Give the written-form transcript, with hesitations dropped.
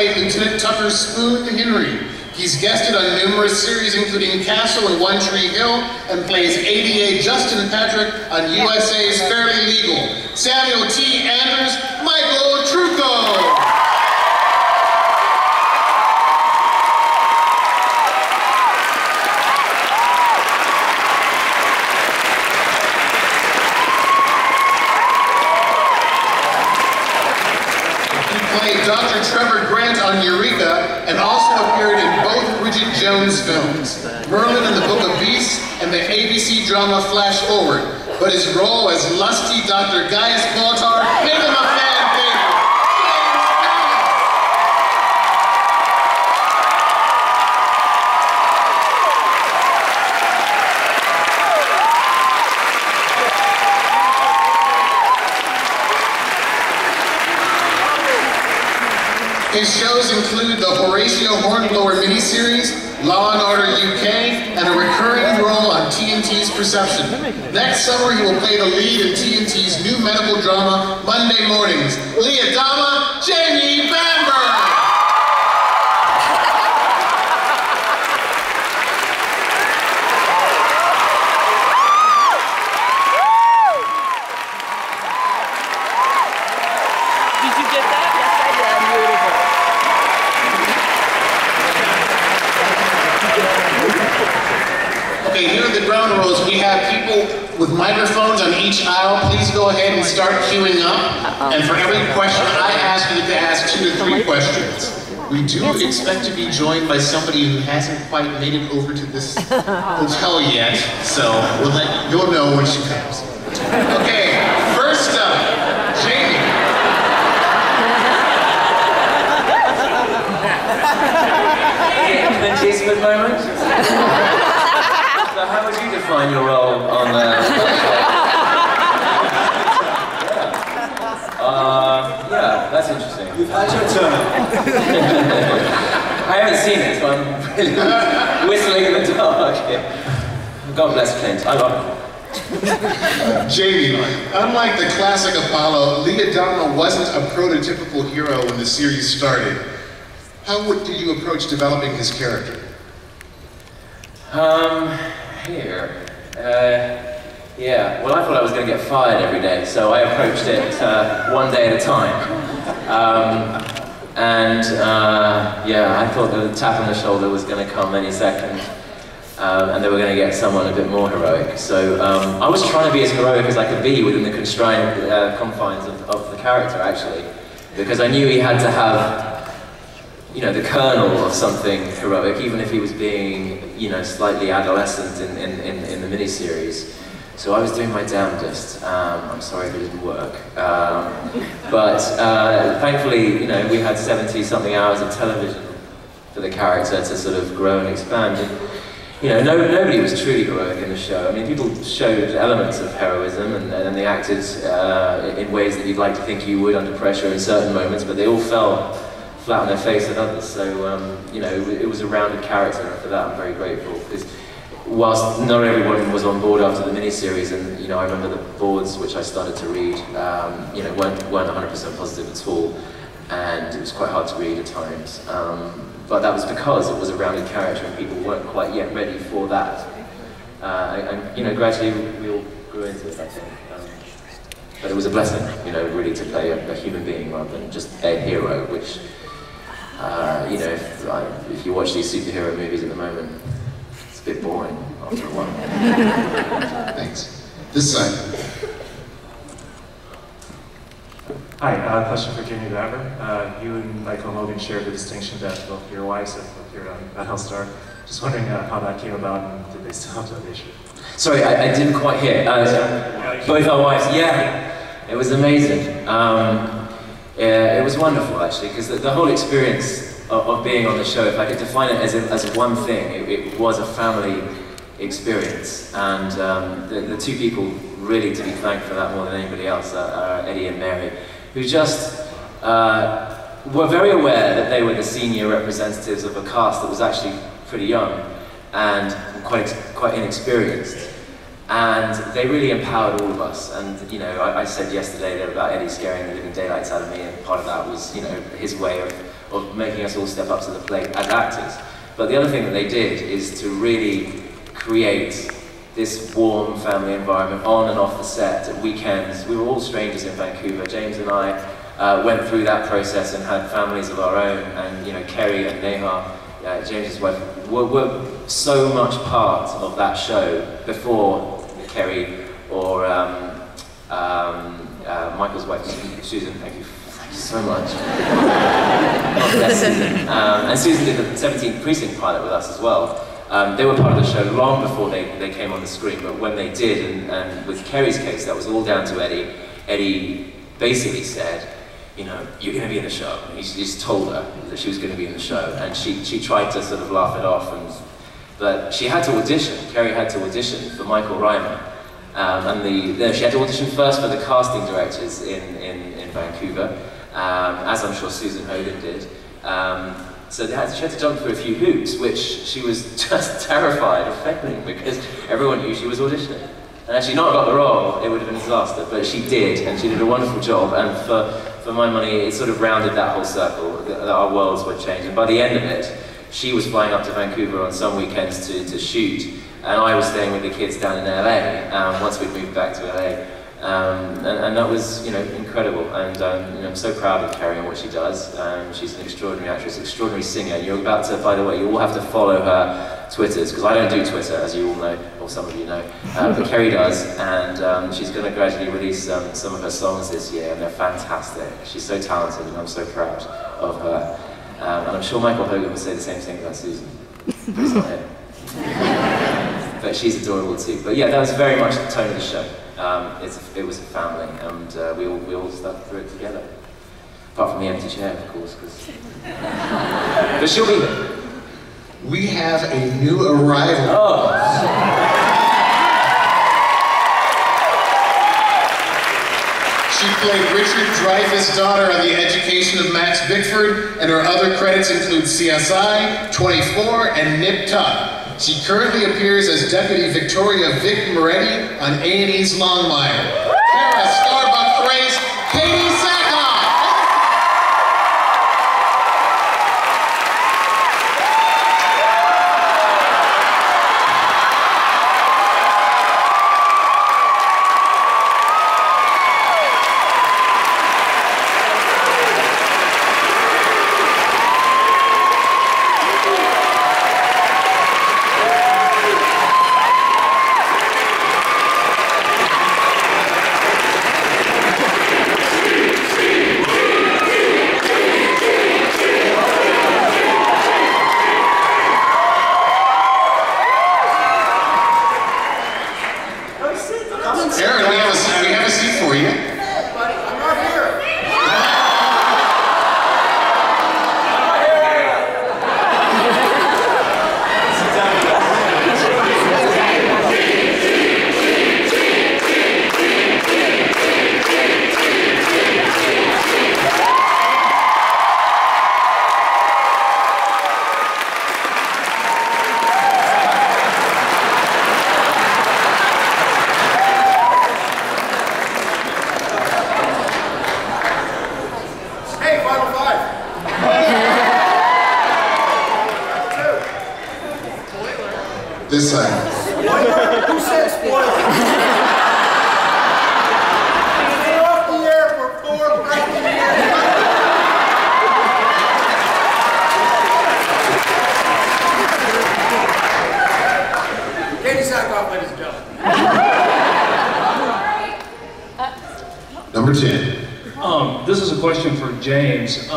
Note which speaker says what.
Speaker 1: played Lieutenant Tucker Spoon Henry. He's guested on numerous series including Castle and One Tree Hill, and plays ADA Justin Patrick on USA's Fairly Legal. Samuel T. Anders, Michael Trucco. Dr. Trevor Grant on Eureka, and also appeared in both Bridget Jones films, Merlin and the Book of Beasts, and the ABC drama Flash Forward. But his role as lusty Dr. Gaius Baltar made him a fan favorite. His shows include the Horatio Hornblower miniseries, Law & Order UK, and a recurring role on TNT's Perception. Next summer, he will play the lead in TNT's new medical drama, Monday Mornings. Lee Adama, Jamie Bamber! Okay, here are the ground rules. We have people with microphones on each aisle. Please go ahead and start queuing up. And for every question I ask, you to ask 2 to 3 questions. We do expect to be joined by somebody who hasn't quite made it over to this hotel yet, so you'll know when she comes. Okay, first up, Jamie.
Speaker 2: Clint Eastwood moment? So how would you define your role on the yeah, that's interesting.
Speaker 3: You've had your turn.
Speaker 2: I haven't seen it, so I'm really whistling in the dark. God bless Clint, I love him.
Speaker 1: Jamie, unlike the classic Apollo, Lee Adama wasn't a prototypical hero when the series started. How did you approach developing his character?
Speaker 2: Yeah, well, I thought I was going to get fired every day, so I approached it one day at a time. Yeah, I thought the tap on the shoulder was going to come any second, and they were going to get someone a bit more heroic. So I was trying to be as heroic as I could be within the constrained confines of the character, actually, because I knew he had to have, you know, the kernel of something heroic, even if he was being, you know, slightly adolescent in the miniseries. So I was doing my damnedest. I'm sorry if it didn't work. But thankfully, you know, we had 70-something hours of television for the character to sort of grow and expand. And, you know, nobody was truly heroic in the show. I mean, people showed elements of heroism, and they acted in ways that you'd like to think you would under pressure in certain moments, but they all fell flat on their face at others. So, you know, it was a rounded character, and for that I'm very grateful. Because whilst not everyone was on board after the miniseries, and, you know, I remember the boards which I started to read, you know, weren't 100% positive at all, and it was quite hard to read at times. But that was because it was a rounded character and people weren't quite yet ready for that. And you know, gradually we all grew into it, I think. But it was a blessing, you know, really to play a human being rather than just a hero, which, you know, if you watch these superhero movies at the moment, it's a bit boring after a while.
Speaker 1: Thanks. This side.
Speaker 4: Hi, question for Jamie Bamber. You and Michael Hogan shared the distinction that both your wives have appeared on Hellstar. Just wondering how that came about, and did they still have to issue?
Speaker 2: Sorry, I didn't quite hear. Both our wives, yeah. It was amazing. It was wonderful, actually, because the whole experience of being on the show, if I could define it as one thing, it was a family experience. And the two people really to be thanked for that more than anybody else are Eddie and Mary, who just were very aware that they were the senior representatives of a cast that was actually pretty young and quite inexperienced. And they really empowered all of us. And you know, I said yesterday that about Eddie scaring the living daylights out of me, and part of that was, you know, his way of making us all step up to the plate as actors. But the other thing that they did is to really create this warm family environment on and off the set at weekends. We were all strangers in Vancouver. James and I went through that process and had families of our own. And you know, Kerry and Neha, James's wife, were so much part of that show before Kerry or Michael's wife, Susan. Thank you so much. God bless Susan. And Susan did the 17th Precinct pilot with us as well. They were part of the show long before they came on the screen, but when they did, and with Kerry's case, that was all down to Eddie. Eddie basically said, you know, you're going to be in the show. He just told her that she was going to be in the show, and she tried to sort of laugh it off, but she had to audition. Kerry had to audition for Michael Rymer, she had to audition first for the casting directors in Vancouver, as I'm sure Susan Hogan did. So she had to jump through a few hoops, which she was just terrified of failing because everyone knew she was auditioning. And had she not got the role, it would have been a disaster, but she did, and she did a wonderful job, and for my money, it sort of rounded that whole circle, that our worlds were changing. By the end of it, she was flying up to Vancouver on some weekends to shoot, and I was staying with the kids down in LA, once we'd moved back to LA. And that was, you know, incredible, and you know, I'm so proud of Kerry and what she does. She's an extraordinary actress, extraordinary singer. You're about to, by the way, you all have to follow her Twitters, because I don't do Twitter, as you all know, or some of you know, but Kerry does, and she's going to gradually release some of her songs this year, and they're fantastic. She's so talented, and I'm so proud of her. And I'm sure Michael Hogan would say the same thing about Susan, but he's not here. But she's adorable too. But yeah, that was very much the tone of the show. It was a family, and we all stuck through it together. Apart from the empty chair, of course, but she'll be there.
Speaker 1: We have a new arrival.
Speaker 2: Oh.
Speaker 1: She played Richard Dreyfuss' daughter on The Education of Max Bickford, and her other credits include CSI, 24, and Nip Tuck. She currently appears as Deputy Victoria Vic Moretti on A&E's Long Mile. Kara Starbuck Grace, Katie Sackhoff! This side.
Speaker 3: Who said spoiler? We're off the air for 4 freaking years. Katie Sackhoff, ladies and gentlemen.
Speaker 1: Number 10.
Speaker 5: This is a question for James.